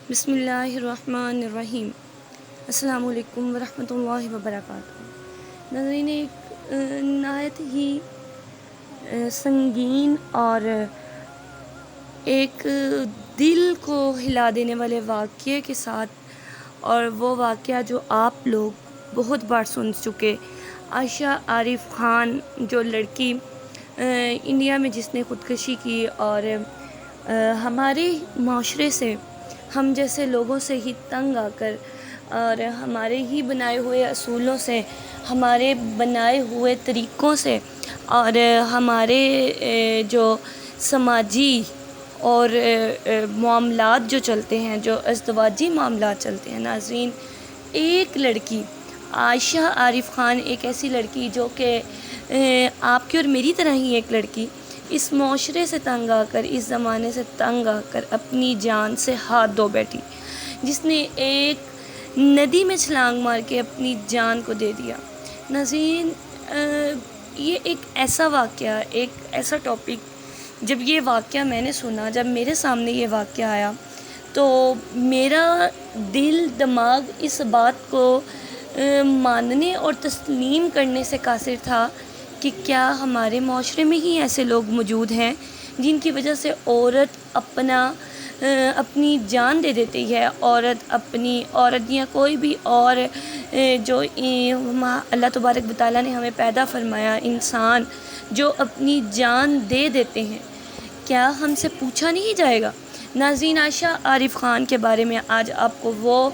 بسم اللہ الرحمن الرحیم۔ السلام علیکم ورحمۃ اللہ وبرکاتہ۔ ناظرین، ایک نہایت ہی سنگین اور ایک دل کو ہلا دینے والے واقعے کے ساتھ، اور وہ واقعہ جو آپ لوگ بہت بار سن چکے، عائشہ عارف خان جو لڑکی انڈیا میں جس نے خودکشی کی، اور ہمارے معاشرے سے، ہم جیسے لوگوں سے ہی تنگ آ کر، اور ہمارے ہی بنائے ہوئے اصولوں سے، ہمارے بنائے ہوئے طریقوں سے، اور ہمارے جو سماجی اور معاملات جو چلتے ہیں، جو ازدواجی معاملات چلتے ہیں، ناظرین، ایک لڑکی عائشہ عارف خان، ایک ایسی لڑکی جو کہ آپ کی اور میری طرح ہی ایک لڑکی، اس معاشرے سے تنگ آ کر، اس زمانے سے تنگ آ کر اپنی جان سے ہاتھ دھو بیٹھی، جس نے ایک ندی میں چھلانگ مار کے اپنی جان کو دے دیا۔ ناظرین، یہ ایک ایسا واقعہ، ایک ایسا ٹاپک، جب یہ واقعہ میں نے سنا، جب میرے سامنے یہ واقعہ آیا، تو میرا دل دماغ اس بات کو ماننے اور تسلیم کرنے سے قاصر تھا کہ کیا ہمارے معاشرے میں ہی ایسے لوگ موجود ہیں جن کی وجہ سے عورت اپنی جان دے دیتی ہے، عورت یا کوئی بھی اور جو اللہ تبارک و تعالیٰ نے ہمیں پیدا فرمایا، انسان جو اپنی جان دے دیتے ہیں، کیا ہم سے پوچھا نہیں جائے گا؟ ناظرین، عائشہ عارف خان کے بارے میں آج آپ کو وہ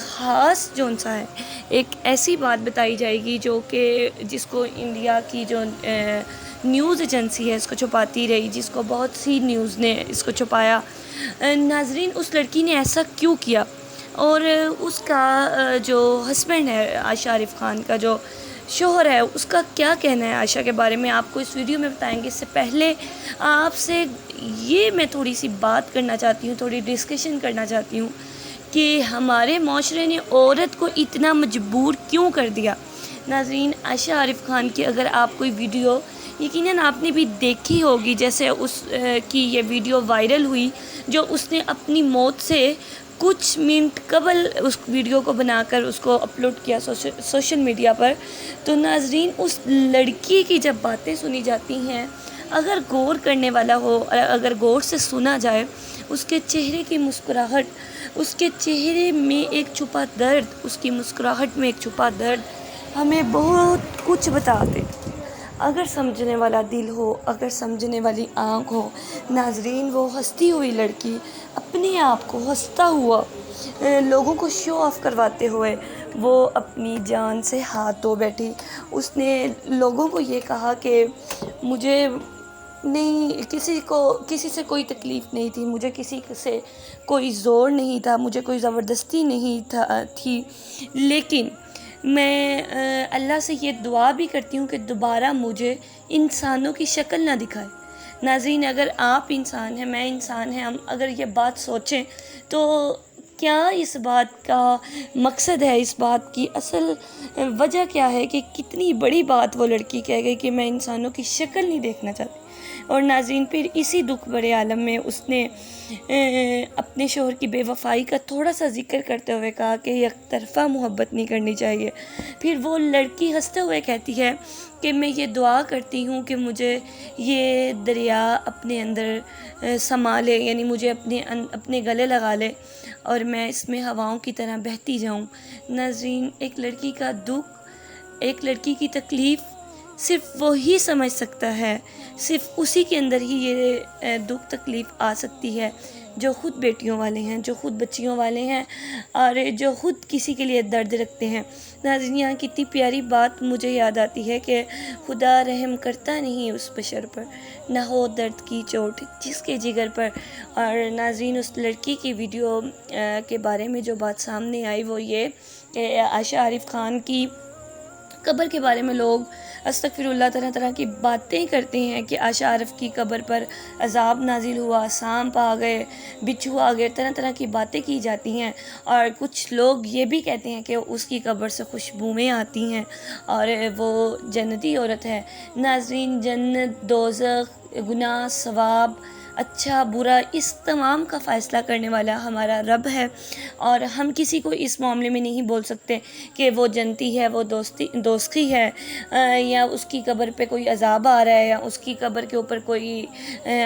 خاص جونسا ہے، ایک ایسی بات بتائی جائے گی جو کہ جس کو انڈیا کی جو نیوز ایجنسی ہے اس کو چھپاتی رہی، جس کو بہت سی نیوز نے اس کو چھپایا۔ ناظرین، اس لڑکی نے ایسا کیوں کیا، اور اس کا جو ہسبینڈ ہے، عائشہ عارف خان کا جو شوہر ہے، اس کا کیا کہنا ہے عائشہ کے بارے میں، آپ کو اس ویڈیو میں بتائیں گے۔ اس سے پہلے آپ سے یہ میں تھوڑی سی بات کرنا چاہتی ہوں، تھوڑی ڈسکشن کرنا چاہتی ہوں کہ ہمارے معاشرے نے عورت کو اتنا مجبور کیوں کر دیا۔ ناظرین، عائشہ عارف خان کی اگر آپ کوئی ویڈیو، یقیناً آپ نے بھی دیکھی ہوگی، جیسے اس کی یہ ویڈیو وائرل ہوئی جو اس نے اپنی موت سے کچھ منٹ قبل اس ویڈیو کو بنا کر اس کو اپلوڈ کیا سوشل میڈیا پر، تو ناظرین، اس لڑکی کی جب باتیں سنی جاتی ہیں، اگر غور کرنے والا ہو، اگر غور سے سنا جائے، اس کے چہرے کی مسکراہٹ، اس کے چہرے میں ایک چھپا درد، اس کی مسکراہٹ میں ایک چھپا درد ہمیں بہت کچھ بتاتے۔ اگر سمجھنے والا دل ہو، اگر سمجھنے والی آنکھ ہو، ناظرین، وہ ہنستی ہوئی لڑکی اپنے آپ کو ہنستا ہوا، لوگوں کو شو آف کرواتے ہوئے، وہ اپنی جان سے ہاتھ دھو بیٹھی۔ اس نے لوگوں کو یہ کہا کہ مجھے نہیں، کسی سے کوئی تکلیف نہیں تھی، مجھے کسی سے کوئی زور نہیں تھا، مجھے کوئی زبردستی نہیں تھی، لیکن میں اللہ سے یہ دعا بھی کرتی ہوں کہ دوبارہ مجھے انسانوں کی شکل نہ دکھائے۔ ناظرین، اگر آپ انسان ہیں، میں انسان ہیں، ہم اگر یہ بات سوچیں تو کیا اس بات کا مقصد ہے، اس بات کی اصل وجہ کیا ہے کہ کتنی بڑی بات وہ لڑکی کہہ گئی کہ میں انسانوں کی شکل نہیں دیکھنا چاہتی۔ اور ناظرین، پھر اسی دکھ بھرے عالم میں اس نے اپنے شوہر کی بے وفائی کا تھوڑا سا ذکر کرتے ہوئے کہا کہ یک طرفہ محبت نہیں کرنی چاہیے۔ پھر وہ لڑکی ہنستے ہوئے کہتی ہے کہ میں یہ دعا کرتی ہوں کہ مجھے یہ دریا اپنے اندر سما لے، یعنی مجھے اپنے گلے لگا لے اور میں اس میں ہواؤں کی طرح بہتی جاؤں۔ ناظرین، ایک لڑکی کا دکھ، ایک لڑکی کی تکلیف صرف وہی سمجھ سکتا ہے، صرف اسی کے اندر ہی یہ دکھ تکلیف آ سکتی ہے جو خود بیٹیوں والے ہیں، جو خود بچیوں والے ہیں، اور جو خود کسی کے لیے درد رکھتے ہیں۔ ناظرین، یہاں کی اتنی پیاری بات مجھے یاد آتی ہے کہ خدا رحم کرتا نہیں اس بشر پر، نہ ہو درد کی چوٹ جس کے جگر پر۔ اور ناظرین، اس لڑکی کی ویڈیو کے بارے میں جو بات سامنے آئی وہ یہ کہ عائشہ عارف خان کی قبر کے بارے میں لوگ استغفر اللہ طرح طرح کی باتیں کرتے ہیں کہ عائشہ عارف کی قبر پر عذاب نازل ہوا، سانپ آ گئے، بچھو آ گئے، طرح طرح کی باتیں کی جاتی ہیں، اور کچھ لوگ یہ بھی کہتے ہیں کہ اس کی قبر سے خوشبوئیں آتی ہیں اور وہ جنتی عورت ہے۔ ناظرین، جنت، دوزخ، گناہ، ثواب، اچھا برا اس تمام کا فیصلہ کرنے والا ہمارا رب ہے، اور ہم کسی کو اس معاملے میں نہیں بول سکتے کہ وہ جنتی ہے، وہ دوزخی ہے، یا اس کی قبر پہ کوئی عذاب آ رہا ہے، یا اس کی قبر کے اوپر کوئی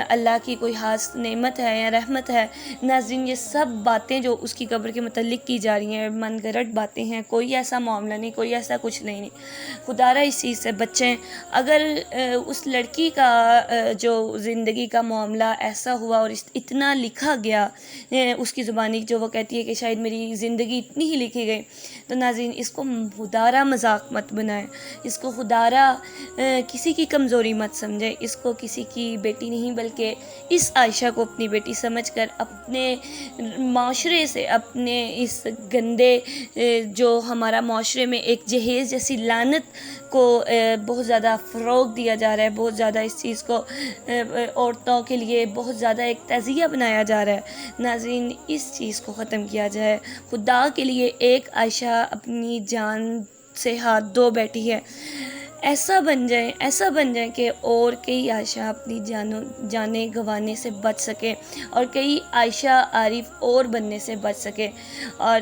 اللہ کی کوئی خاص نعمت ہے یا رحمت ہے۔ ناظرین، یہ سب باتیں جو اس کی قبر کے متعلق کی جا رہی ہیں من گھڑت باتیں ہیں، کوئی ایسا معاملہ نہیں، کوئی ایسا کچھ نہیں۔ خدا را اس چیز سے بچیں۔ اگر اس لڑکی کا جو زندگی کا معاملہ ایسا ہوا اور اتنا لکھا گیا اس کی زبانی، جو وہ کہتی ہے کہ شاید میری زندگی اتنی ہی لکھی گئی، تو ناظرین اس کو خدا را مذاق مت بنائیں، اس کو خدا را کسی کی کمزوری مت سمجھیں، اس کو کسی کی بیٹی نہیں بلکہ اس عائشہ کو اپنی بیٹی سمجھ کر اپنے معاشرے سے، اپنے اس گندے جو ہمارا معاشرے میں ایک جہیز جیسی لعنت کو بہت زیادہ فروغ دیا جا رہا ہے، بہت زیادہ اس چیز کو عورتوں کے لیے بہت زیادہ ایک تزیہ بنایا جا رہا ہے۔ ناظرین اس چیز کو ختم کیا جائے۔ خدا کے لیے ایک عائشہ اپنی جان سے ہاتھ دھو بیٹھی ہے، ایسا بن جائیں کہ اور کئی عائشہ اپنی جانیں گنوانے سے بچ سکے، اور کئی عائشہ عارف اور بننے سے بچ سکے۔ اور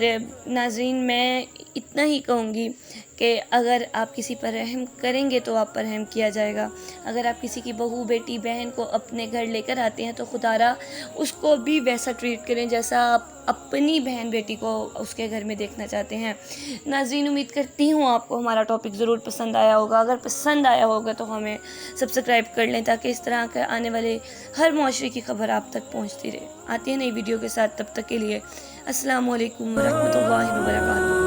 ناظرین میں اتنا ہی کہوں گی کہ اگر آپ کسی پر رحم کریں گے تو آپ پر رحم کیا جائے گا۔ اگر آپ کسی کی بہو، بیٹی، بہن کو اپنے گھر لے کر آتے ہیں تو خدا را اس کو بھی ویسا ٹریٹ کریں جیسا آپ اپنی بہن بیٹی کو اس کے گھر میں دیکھنا چاہتے ہیں۔ ناظرین امید کرتی ہوں آپ کو ہمارا ٹاپک ضرور پسند آیا ہوگا۔ اگر پسند آیا ہوگا تو ہمیں سبسکرائب کر لیں تاکہ اس طرح کے آنے والے ہر معاشرے کی خبر آپ تک پہنچتی رہے۔ آتے ہیں نئی ویڈیو کے ساتھ، تب تک کے لیے السلام علیکم ورحمۃ اللہ وبرکاتہ۔